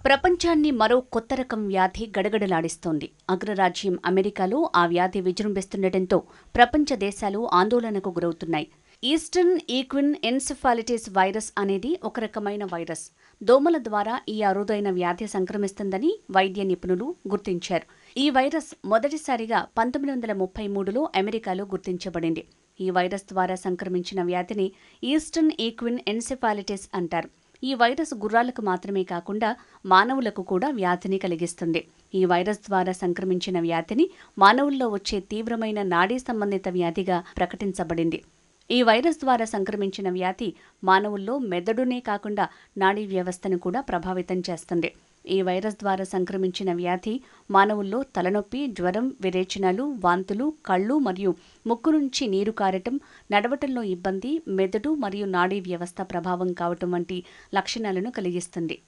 ప్రపంచాన్ని మరో కొత్త రకం వ్యాధి గడగడలాడిస్తోంది. అగ్రరాజ్యం అమెరికాలో ఆ వ్యాధి విజృంభిస్తుండటంతో ప్రపంచ దేశాలు ఆందోళనకు గురవుతున్నాయి. ఈస్టర్న్ ఈక్విన్ ఎన్సెఫాలిటిస్ వైరస్ అనేది ఒక రకమైన వైరస్. దోమల ద్వారా ఈ అరుదైన వ్యాధి సంక్రమిస్తుందని వైద్య నిపుణులు గుర్తించారు. ఈ వైరస్ మొదటిసారిగా 1933లో అమెరికాలో గుర్తించబడింది. ఈ వైరస్ ద్వారా సంక్రమించిన వ్యాధిని ఈస్టర్న్ ఈక్విన్ ఎన్సెఫాలిటిస్ అంటారు. ఈ వైరస్ గుర్రాలకు మాత్రమే కాకుండా మానవులకు కూడా వ్యాధిని కలిగిస్తుంది. ఈ వైరస్ ద్వారా సంక్రమించిన వ్యాధిని మానవుల్లో వచ్చే తీవ్రమైన నాడీ సంబంధిత వ్యాధిగా ప్రకటించబడింది. ఈ వైరస్ ద్వారా సంక్రమించిన వ్యాధి మానవుల్లో మెదడునే కాకుండా నాడీ వ్యవస్థను కూడా ప్రభావితం చేస్తుంది. ఈ వైరస్ ద్వారా సంక్రమించిన వ్యాధి మానవుల్లో తలనొప్పి, జ్వరం, విరేచనాలు, వాంతులు, కళ్ళు మరియు ముక్కు నుంచి నీరు కారటం, నడవటంలో ఇబ్బంది, మెదడు మరియు నాడీ వ్యవస్థ ప్రభావం కావటం వంటి లక్షణాలను కలిగిస్తుంది.